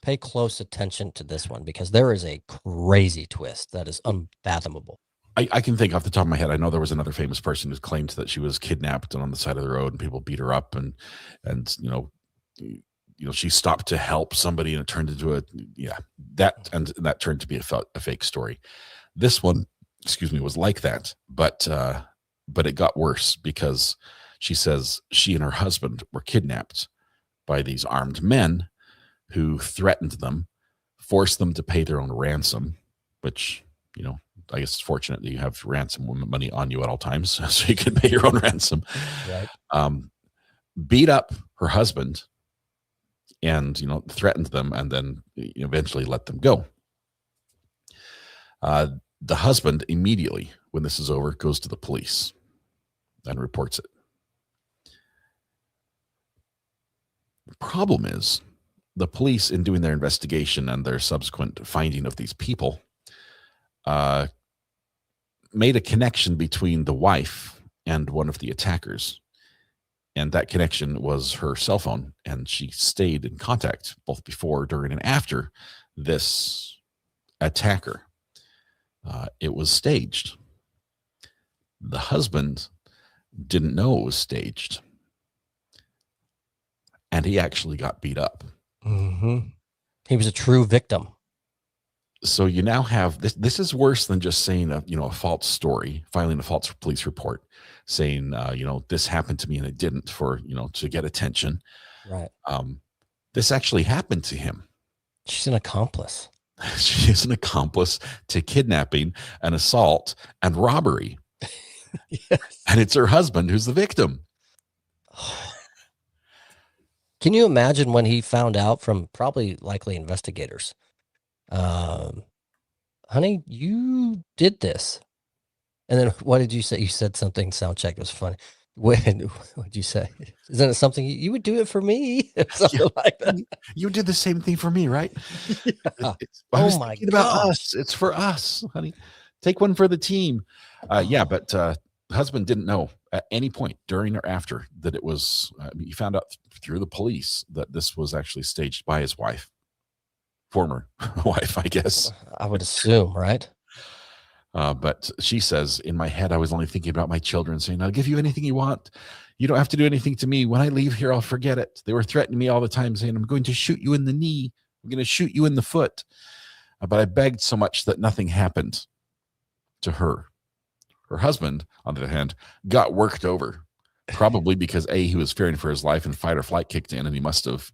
pay close attention to this one, because there is a crazy twist that is unfathomable. I can think off the top of my head. I know there was another famous person who claimed that she was kidnapped and on the side of the road and people beat her up and she stopped to help somebody and it turned into that turned to be a fake story. This one, was like that, but it got worse because she says she and her husband were kidnapped by these armed men who threatened them, forced them to pay their own ransom, which, I guess it's fortunate that you have ransom money on you at all times, so you can pay your own ransom. Right. Beat up her husband, and threatened them, and then eventually let them go. The husband immediately, when this is over, goes to the police and reports it. The problem is, the police, in doing their investigation and their subsequent finding of these people, made a connection between the wife and one of the attackers. And that connection was her cell phone. And she stayed in contact both before, during, and after this attacker. It was staged. The husband didn't know it was staged. And he actually got beat up. Mm-hmm. He was a true victim. So you now have this. This is worse than just saying a false story, filing a false police report, saying this happened to me and it didn't, for to get attention. Right. This actually happened to him. She's an accomplice. She is an accomplice to kidnapping and assault and robbery. Yes. And it's her husband who's the victim. Can you imagine when he found out from probably likely investigators? Honey, you did this. And then what did you say? You said something, sound check, was funny. What did you say? Isn't it something you would do it for me? Something like that. You did the same thing for me, right? Yeah. I was thinking about us. It's for us, honey. Take one for the team. But the husband didn't know at any point during or after that it was. He found out through the police that this was actually staged by his wife, former wife, I guess. I would assume, right? But she says, in my head, I was only thinking about my children, saying, I'll give you anything you want. You don't have to do anything to me. When I leave here, I'll forget it. They were threatening me all the time, saying, I'm going to shoot you in the knee. I'm going to shoot you in the foot. But I begged so much that nothing happened to her. Her husband, on the other hand, got worked over, probably because he was fearing for his life and fight or flight kicked in, and he must have,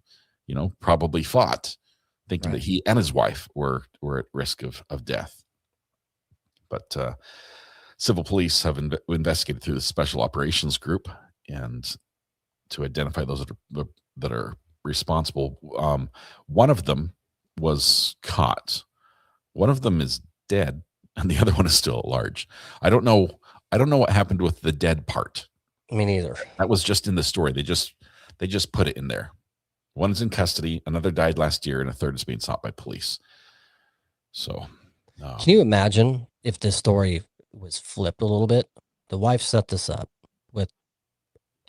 probably fought, thinking that he and his wife were at risk of death. But civil police have investigated through the special operations group and to identify those that are responsible. One of them was caught. One of them is dead, and the other one is still at large. I don't know what happened with the dead part. Me neither. That was just in the story. They just put it in there. One's in custody, another died last year, and a third is being sought by police. So, can you imagine if this story was flipped a little bit? The wife set this up with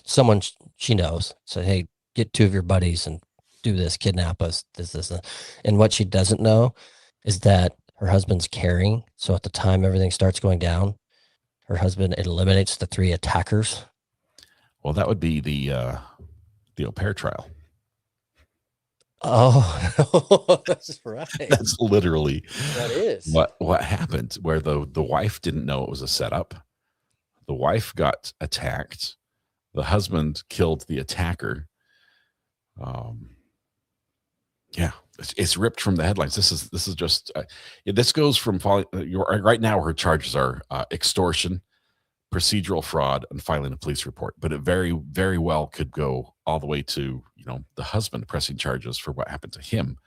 someone she knows. Said, hey, get two of your buddies and do this, kidnap us, this. And what she doesn't know is that her husband's carrying. So at the time everything starts going down, her husband eliminates the three attackers. Well, that would be the au pair trial. Oh, that's right. That's literally that is what happened, where the wife didn't know it was a setup. The wife got attacked. The husband killed the attacker. It's ripped from the headlines. This is just this goes from right now. Her charges are extortion, procedural fraud, and filing a police report. But it very, very well could go all the way to the husband pressing charges for what happened to him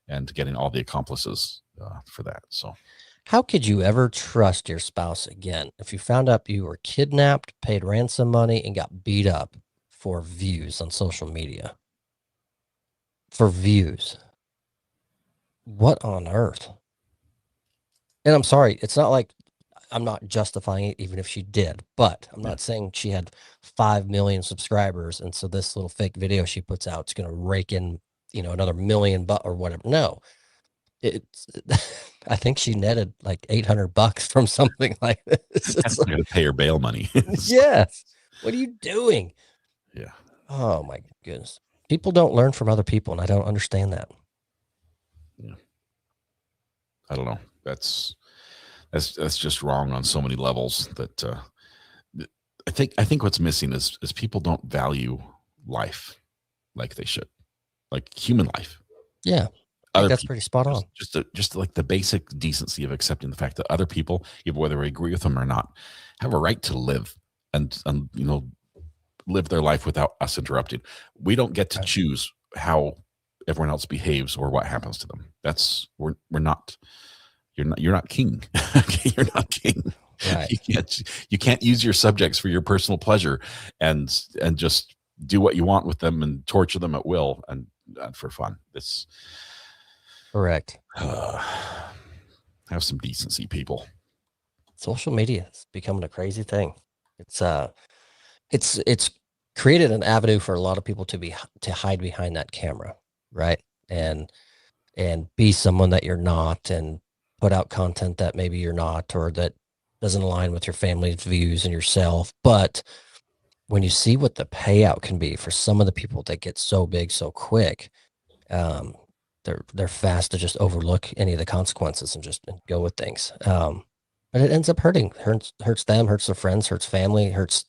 and getting all the accomplices for that. So, how could you ever trust your spouse again if you found out you were kidnapped, paid ransom money, and got beat up for views on social media? For views. What on earth? And I'm sorry, it's not like I'm not justifying it, even if she did, but I'm not saying she had 5 million subscribers. And so this little fake video she puts out is going to rake in, another million or whatever. No, I think she netted like $800 from something like this. That's going to pay her bail money. Yes. What are you doing? Yeah. Oh my goodness. People don't learn from other people, and I don't understand that. Yeah. I don't know. That's just wrong on so many levels. That I think what's missing is people don't value life like they should, like human life. Yeah. think that's pretty spot on. Just like the basic decency of accepting the fact that other people, even whether we agree with them or not, have a right to live and live their life without us interrupting. We don't get to choose how everyone else behaves or what happens to them. We're not. You're not king. You're not king. Right. You can't use your subjects for your personal pleasure and just do what you want with them and torture them at will and for fun. It's correct. Have some decency, people. Social media is becoming a crazy thing. It's created an avenue for a lot of people to hide behind that camera, right? And be someone that you're not, and put out content that maybe you're not, or that doesn't align with your family's views and yourself. But when you see what the payout can be for some of the people that get so big so quick, they're fast to just overlook any of the consequences and just go with things. But it ends up hurts them, hurts their friends, hurts family, hurts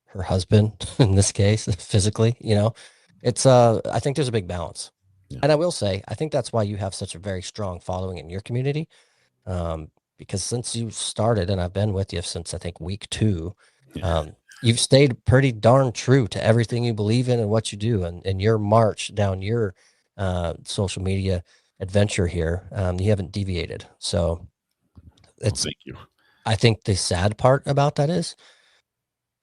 her husband in this case, physically. It's I think there's a big balance. Yeah. And I will say, I think that's why you have such a very strong following in your community. Because since you started, and I've been with you since I think week 2, you've stayed pretty darn true to everything you believe in and what you do, and your march down your social media adventure here. You haven't deviated. So thank you. I think the sad part about that is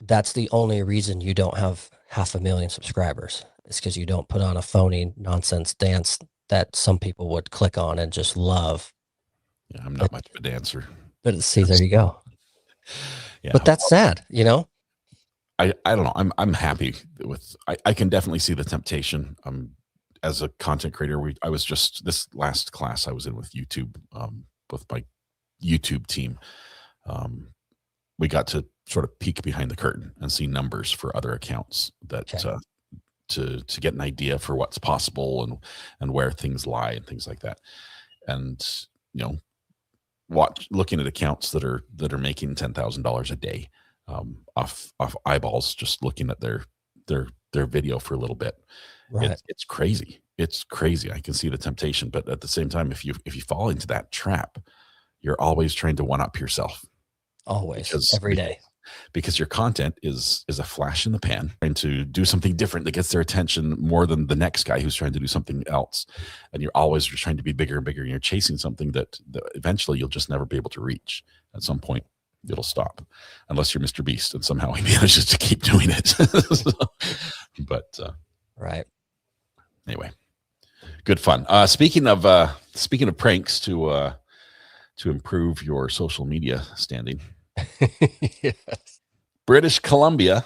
that's the only reason you don't have 500,000 subscribers. It's because you don't put on a phony nonsense dance that some people would click on and just love. Yeah, I'm not much of a dancer. But see, there you go. Yeah. But that's sad, I don't know. I'm happy with. I can definitely see the temptation. As a content creator, I was just this last class I was in with YouTube, with my YouTube team. We got to sort of peek behind the curtain and see numbers for other accounts that to get an idea for what's possible and where things lie and things like that. And looking at accounts that are making $10,000 a day off eyeballs, just looking at their video for a little bit. Right. It's crazy. It's crazy. I can see the temptation, but at the same time, if you fall into that trap, you're always trying to one up yourself. Always, every day. Because your content is a flash in the pan, trying to do something different that gets their attention more than the next guy who's trying to do something else. And you're always trying to be bigger and bigger, and you're chasing something that eventually you'll just never be able to reach. At some point, it'll stop, unless you're Mr. Beast and somehow he manages to keep doing it. But right. Anyway, good fun. Speaking of pranks to improve your social media standing. Yes. British Columbia,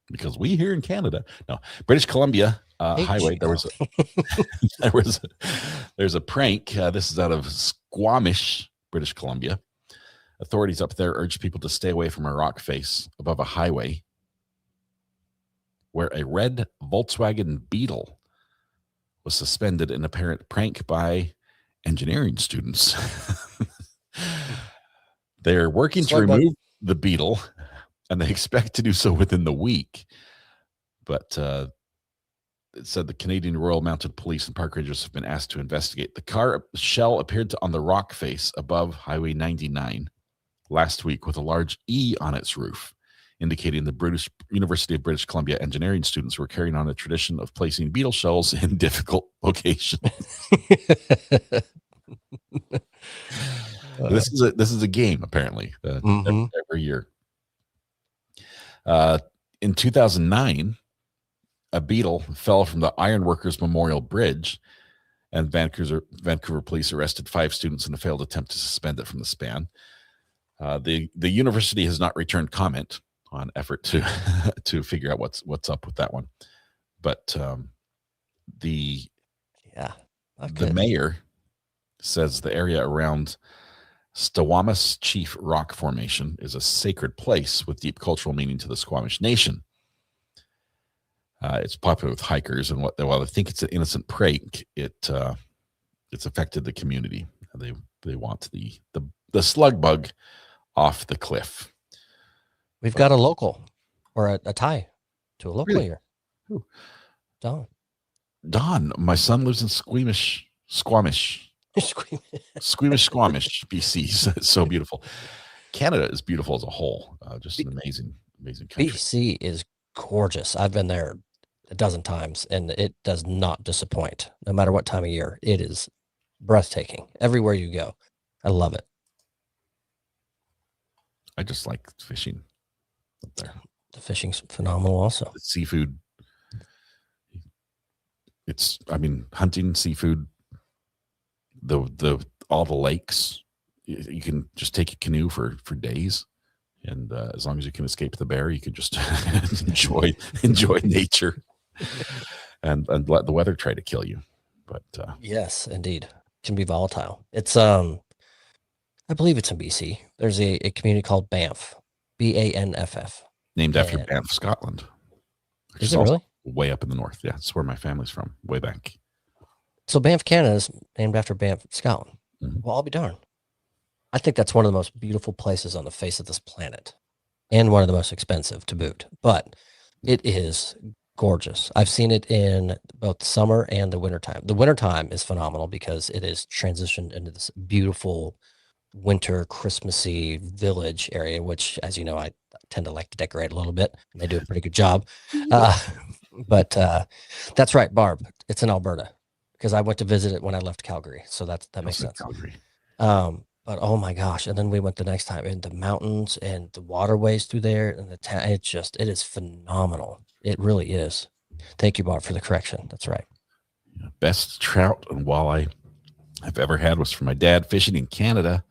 because we here in Canada, British Columbia highway. There's a prank. This is out of Squamish, British Columbia. Authorities up there urged people to stay away from a rock face above a highway where a red Volkswagen Beetle was suspended in apparent prank by engineering students. They're working to remove the Beetle, and they expect to do so within the week. But it said the Canadian Royal Mounted Police and park rangers have been asked to investigate. The car shell appeared on the rock face above Highway 99 last week with a large E on its roof, indicating the University of British Columbia engineering students were carrying on a tradition of placing beetle shells in difficult locations. This is a game, apparently, every year. In 2009, a beetle fell from the Ironworkers Memorial Bridge, and Vancouver police arrested 5 students in a failed attempt to suspend it from the span. The university has not returned comment on effort to figure out what's up with that one, but the mayor says the area around Stawamus Chief Rock Formation is a sacred place with deep cultural meaning to the Squamish Nation. It's popular with hikers, and while they think it's an innocent prank, it's affected the community. They want the slug bug off the cliff. We've got a local, or a tie to a local here. Who? Don. Don, my son lives in Squamish, BC. It's so beautiful. Canada is beautiful as a whole. Just an amazing country. BC is gorgeous. I've been there a dozen times, and it does not disappoint. No matter what time of year, it is breathtaking everywhere you go. I love it. I just like fishing up there. The fishing's phenomenal also. The seafood. Hunting, seafood, all the lakes. You can just take a canoe for days. And as long as you can escape the bear, you can just enjoy nature and let the weather try to kill you. But yes, indeed, it can be volatile. It's I believe it's in BC. There's a community called Banff, Banff, named after Banff, Scotland. Is it really? Way up in the north? Yeah, it's where my family's from, way back. So Banff, Canada is named after Banff, Scotland. Mm-hmm. Well, I'll be darned. I think that's one of the most beautiful places on the face of this planet, and one of the most expensive to boot. But it is gorgeous. I've seen it in both summer and the wintertime. The wintertime is phenomenal because it is transitioned into this beautiful winter Christmassy village area, which, as you know, I tend to like to decorate a little bit, and they do a pretty good job. But that's right, Barb. It's in Alberta because I went to visit it when I left Calgary, so that makes sense. Calgary. But oh my gosh! And then we went the next time in the mountains and the waterways through there, and the town. It is phenomenal. It really is. Thank you, Barb, for the correction. That's right. Best trout and walleye I've ever had was from my dad fishing in Canada.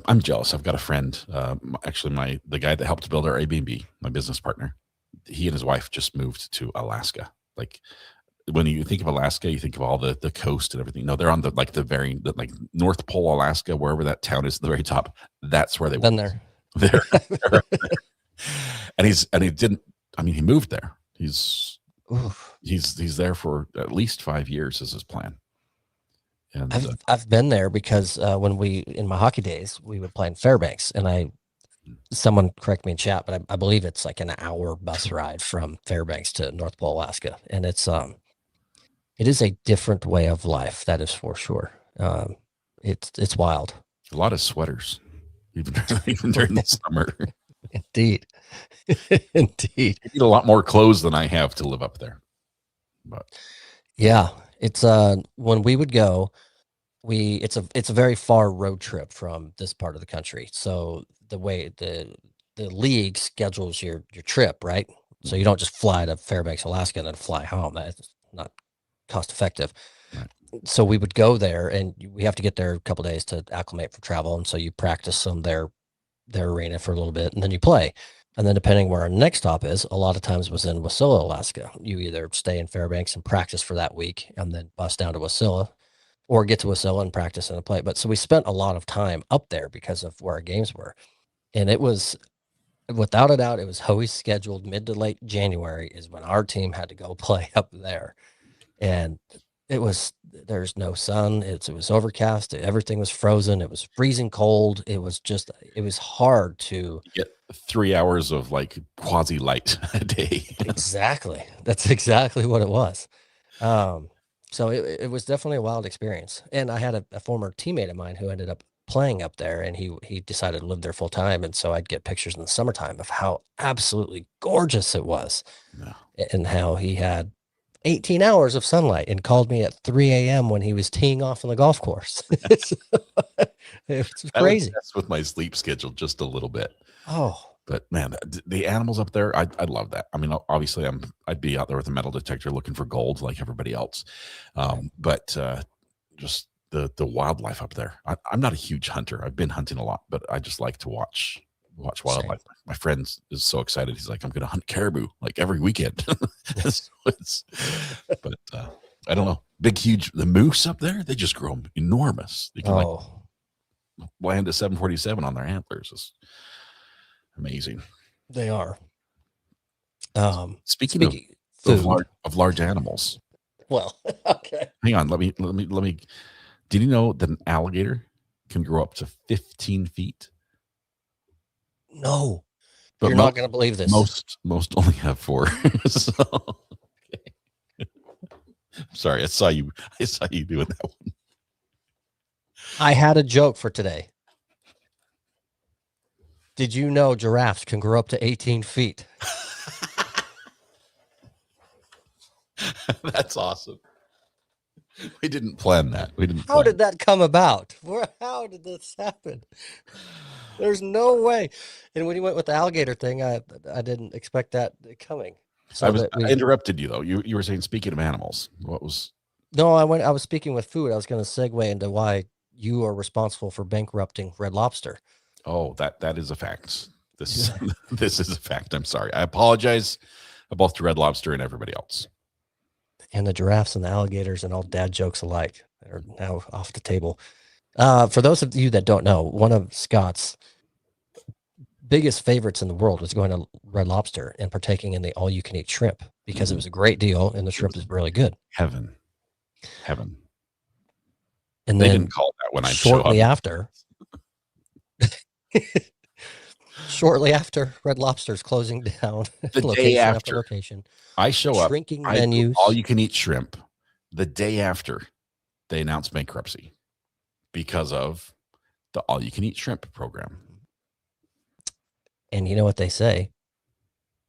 I'm jealous. I've got a friend, actually the guy that helped build our Airbnb, my business partner. He and his wife just moved to Alaska. Like when you think of Alaska, you think of all the coast and everything. No, they're on the North Pole, Alaska, wherever that town is at the very top. That's where they been went. There. And he moved there. He's there for at least 5 years is his plan. And I've been there because when in my hockey days, we would play in Fairbanks, and someone correct me in chat, but I believe it's like an hour bus ride from Fairbanks to North Pole, Alaska. And it is a different way of life. That is for sure. It's wild. A lot of sweaters, even during the summer. Indeed. Indeed. You need a lot more clothes than I have to live up there. But yeah, it's when we would go, it's a very far road trip from this part of the country. So the way the league schedules your trip, right? So you don't just fly to Fairbanks, Alaska, and then fly home. That's not cost effective. Right. So we would go there, and we have to get there a couple of days to acclimate for travel. And so you practice on their arena for a little bit, and then you play. And then depending where our next stop is, a lot of times was in Wasilla, Alaska. You either stay in Fairbanks and practice for that week and then bus down to Wasilla, or get to Wasilla and practice and play. But so we spent a lot of time up there because of where our games were. And it was, without a doubt, it was always scheduled mid to late January is when our team had to go play up there. And there's no sun. It was overcast. Everything was frozen. It was freezing cold. It was hard to get 3 hours of like quasi light a day. Exactly. That's exactly what it was. So it was definitely a wild experience. And I had a former teammate of mine who ended up playing up there, and he decided to live there full time. And so I'd get pictures in the summertime of how absolutely gorgeous it was, and how he had 18 hours of sunlight and called me at 3 a.m. when he was teeing off on the golf course. It's crazy. That's with my sleep schedule just a little bit. Oh, but man, the animals up there, I love that. I mean, obviously I'd be out there with a metal detector looking for gold like everybody else. But just the wildlife up there. I'm not a huge hunter. I've been hunting a lot, but I just like to watch wildlife. Same. My friend is so excited. He's like, I'm going to hunt caribou like every weekend. But I don't know. The moose up there, they just grow enormous. They can land a 747 on their antlers. It's amazing. They are. Speaking of large animals. Well, okay. Hang on. Let me. Did you know that an alligator can grow up to 15 feet? No, but you're not going to believe this. Most only have 4. So. Sorry, I saw you doing that one. I had a joke for today. Did you know giraffes can grow up to 18 feet? That's awesome. We didn't plan that. How did that come about? How did this happen? There's no way. And when you went with the alligator thing, I didn't expect that coming. So I interrupted you though. You were saying, speaking of animals, what was? No, I was speaking with food. I was going to segue into why you are responsible for bankrupting Red Lobster. Oh, that is a fact. This this is a fact. I'm sorry. I apologize both to Red Lobster and everybody else. And the giraffes and the alligators and all dad jokes alike are now off the table. For those of you that don't know, one of Scott's biggest favorites in the world was going to Red Lobster and partaking in the all-you-can-eat shrimp because it was a great deal and the shrimp is really good. Heaven. And they then didn't call that when I shortly after, shortly after Red Lobster's closing down, the day after location, I show up, shrinking menus, all you can eat shrimp. The day after, they announced bankruptcy because of the all you can eat shrimp program. And you know what they say?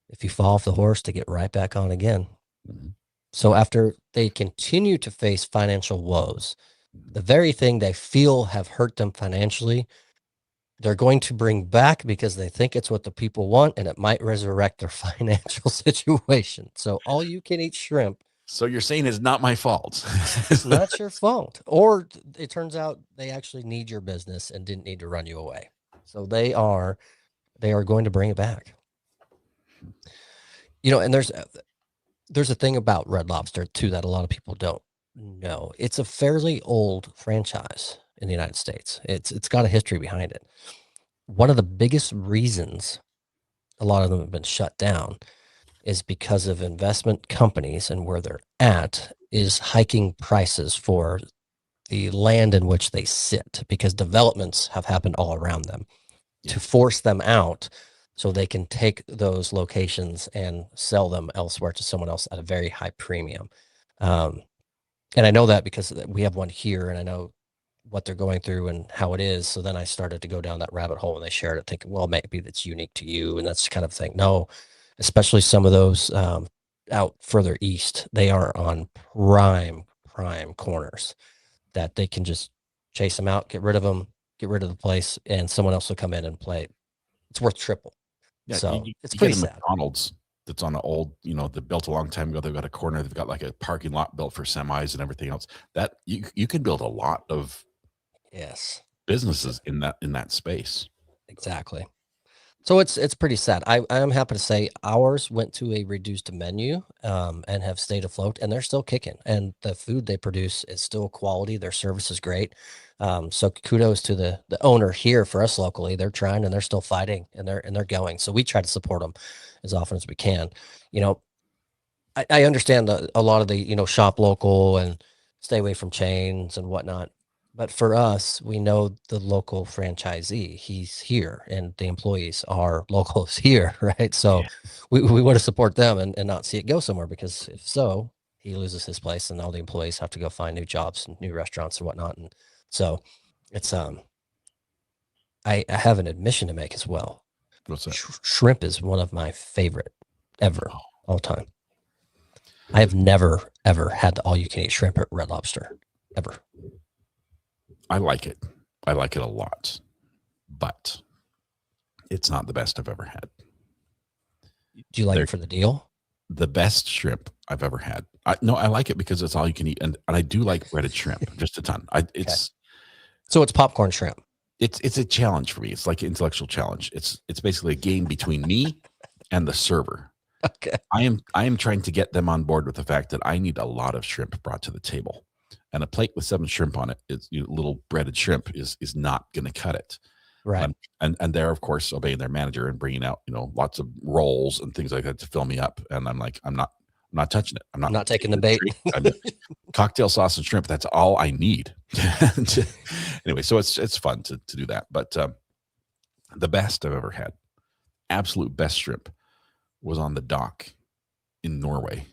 If you fall off the horse, to get right back on again. Mm-hmm. So after they continue to face financial woes, the very thing they feel have hurt them financially, they're going to bring back because they think it's what the people want and it might resurrect their financial situation. So all you can eat shrimp. So you're saying it's not my fault. It's not your fault. Or it turns out they actually need your business and didn't need to run you away. So they are going to bring it back. You know, and there's a thing about Red Lobster too that a lot of people don't know. It's a fairly old franchise in the United States. It's got a history behind it. One of the biggest reasons a lot of them have been shut down is because of investment companies and where they're at is hiking prices for the land in which they sit because developments have happened all around them to force them out so they can take those locations and sell them elsewhere to someone else at a very high premium. And I know that because we have one here and I know what they're going through and how it is. So then I started to go down that rabbit hole and they shared it thinking, well, maybe that's unique to you. And that's kind of thing. No, especially some of those out further east, they are on prime corners that they can just chase them out, get rid of them, get rid of the place, and someone else will come in and play. It's worth triple. Yeah, so it's pretty sad. McDonald's that's on an old, that built a long time ago. They've got a corner. They've got like a parking lot built for semis and everything else. That you can build a lot of businesses in that space. Exactly. So it's pretty sad. I am happy to say ours went to a reduced menu and have stayed afloat, and they're still kicking. And the food they produce is still quality. Their service is great. So kudos to the owner here for us locally. They're trying and they're still fighting and they're going. So we try to support them as often as we can. I understand a lot of the shop local and stay away from chains and whatnot. But for us, we know the local franchisee, he's here and the employees are locals here, right? So we want to support them and not see it go somewhere because if so, he loses his place and all the employees have to go find new jobs and new restaurants and whatnot. And so it's, I have an admission to make as well. What's that? Shrimp is one of my favorite ever, all time. I have never, ever had the all-you-can-eat shrimp at Red Lobster, ever. I like it. I like it a lot, but it's not the best I've ever had. Do you like it for the deal? The best shrimp I've ever had. No, I like it because it's all you can eat, and I do like breaded shrimp just a ton. So it's popcorn shrimp. It's a challenge for me. It's like an intellectual challenge. It's basically a game between me and the server. Okay. I am trying to get them on board with the fact that I need a lot of shrimp brought to the table. And a plate with 7 shrimp on it, little breaded shrimp is not going to cut it. Right. And they're, of course, obeying their manager and bringing out, lots of rolls and things like that to fill me up. And I'm like, I'm not touching it. I'm not taking the bait. Cocktail sauce and shrimp. That's all I need. Anyway, so it's fun to do that. But the best I've ever had, absolute best shrimp, was on the dock in Norway.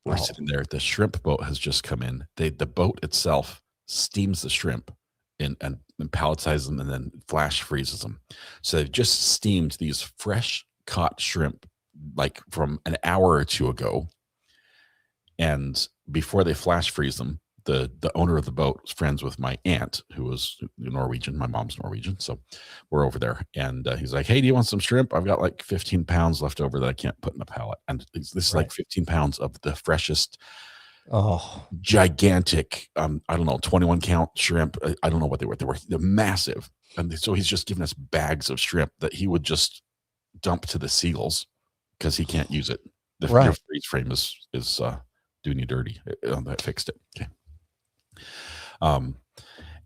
We're sitting there. The shrimp boat has just come in. The boat itself steams the shrimp and palletizes them and then flash freezes them. So they've just steamed these fresh caught shrimp like from an hour or two ago. And before they flash freeze them, the owner of the boat was friends with my aunt, who was Norwegian. My mom's Norwegian. So we're over there. And he's like, hey, do you want some shrimp? I've got like 15 pounds left over that I can't put in a pallet. And this is like 15 pounds of the freshest, gigantic, I don't know, 21 count shrimp. I don't know what they were. They're massive. And so he's just giving us bags of shrimp that he would just dump to the seagulls because he can't use it. The freeze frame is doing you dirty. That fixed it. Okay. And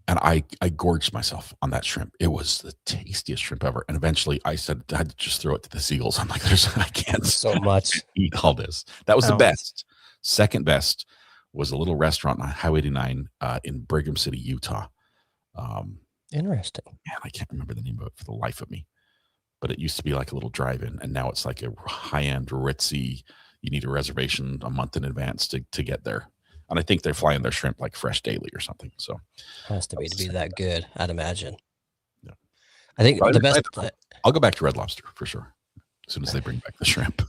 I gorged myself on that shrimp. It was the tastiest shrimp ever. And eventually I said, I had to just throw it to the seagulls. I'm like, I can't so much eat all this. That was the best. Second best was a little restaurant on Highway 89 in Brigham City, Utah. Interesting. Man, I can't remember the name of it for the life of me. But it used to be like a little drive-in, and now it's like a high-end, ritzy. You need a reservation a month in advance to get there. And I think they're flying their shrimp like fresh daily or something. So has to be that good, I'd imagine. Yeah. I think the best. I'll go back to Red Lobster for sure as soon as they bring back the shrimp.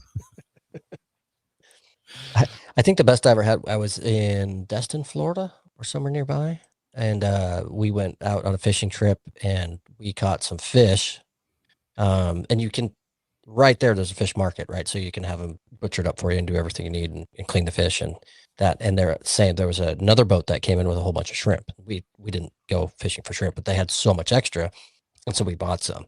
I think the best I ever had, I was in Destin, Florida, or somewhere nearby, and we went out on a fishing trip and we caught some fish. And you can, right there, there's a fish market, right? So you can have them butchered up for you and do everything you need and clean the fish and that. And they're saying there was another boat that came in with a whole bunch of shrimp. We didn't go fishing for shrimp, but they had so much extra. And so we bought some.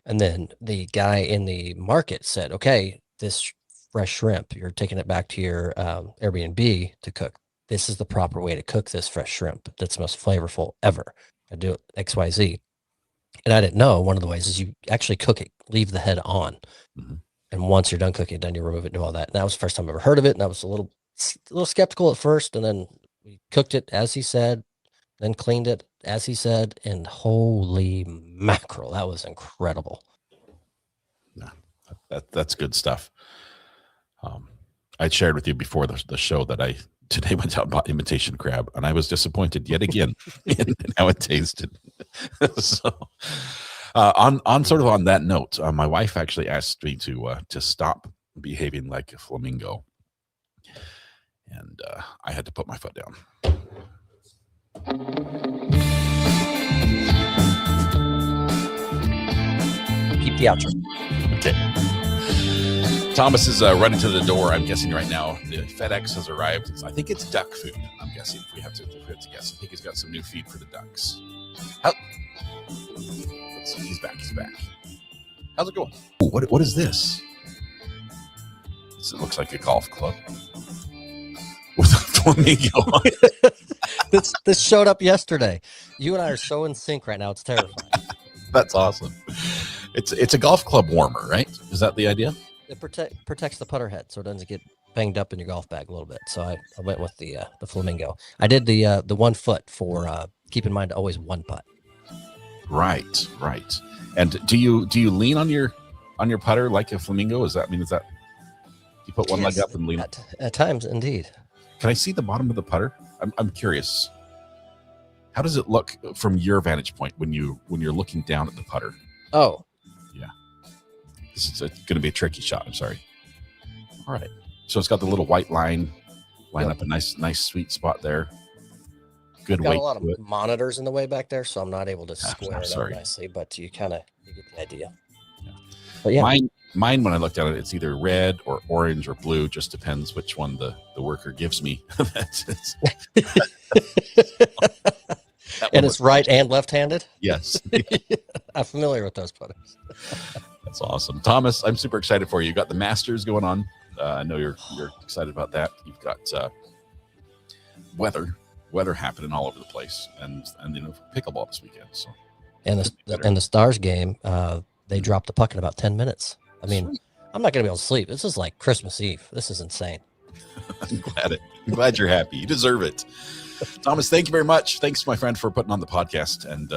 And then the guy in the market said, okay, this fresh shrimp, you're taking it back to your Airbnb to cook. This is the proper way to cook this fresh shrimp. That's the most flavorful ever. I do it XYZ. And I didn't know one of the ways is you actually cook it, leave the head on. Mm-hmm. And once you're done cooking, then you remove it and do all that. And that was the first time I ever heard of it. And I was a little skeptical at first. And then we cooked it as he said, then cleaned it as he said. And holy mackerel, that was incredible. Yeah, that's good stuff. I shared with you before the show that I today went out and bought imitation crab, and I was disappointed yet again in how it tasted. So, on sort of on that note, my wife actually asked me to stop behaving like a flamingo, and I had to put my foot down. Keep the outro. Okay. Thomas is running to the door. I'm guessing right now the FedEx has arrived. I think it's duck food. I'm guessing if we have to guess. I think he's got some new feed for the ducks. He's back. How's it going? Ooh, what is this? It looks like a golf club with a flamingo on it. This showed up yesterday. You and I are so in sync right now. It's terrifying. That's awesome. It's a golf club warmer, right? Is that the idea? It protects the putter head so it doesn't get banged up in your golf bag a little bit. So I went with the flamingo. I did the 1 foot for keep in mind always one putt. Right. And do you lean on your putter like a flamingo? Is that you put one leg up and lean up? At times, indeed. Can I see the bottom of the putter? I'm curious. How does it look from your vantage point when you're looking down at the putter? Oh. Yeah. This is going to be a tricky shot. I'm sorry. All right. So it's got the little white line up a nice sweet spot there. Good weight. Got a lot of monitors in the way back there, so I'm not able to square it out nicely, but you get the idea. Yeah. But yeah. Mine, when I looked at it, it's either red or orange or blue. Just depends which one the worker gives me. And it's right and left-handed? Yes. I'm familiar with those putters. That's awesome. Thomas, I'm super excited for you. You got the Masters going on. I know you're excited about that. You've got weather happening all over the place, and pickleball this weekend. So, and the Stars game, they dropped the puck in about 10 minutes. I mean, sweet. I'm not going to be able to sleep. This is like Christmas Eve. This is insane. I'm glad you're happy. You deserve it. Thomas, thank you very much. Thanks, my friend, for putting on the podcast and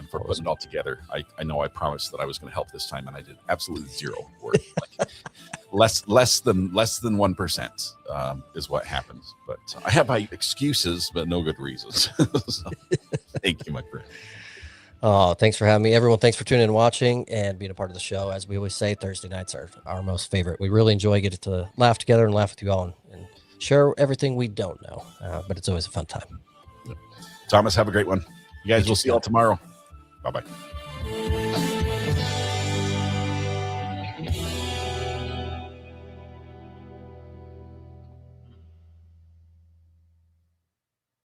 for putting it all together. I know I promised that I was going to help this time, and I did absolutely zero work. less than 1% is what happens. But I have my excuses, but no good reasons. So, thank you, my friend. Oh, thanks for having me. Everyone, thanks for tuning in and watching and being a part of the show. As we always say, Thursday nights are our most favorite. We really enjoy getting to laugh together and laugh with you all and share everything we don't know. But it's always a fun time. Thomas, have a great one. You guys, we'll see you all tomorrow. Bye-bye.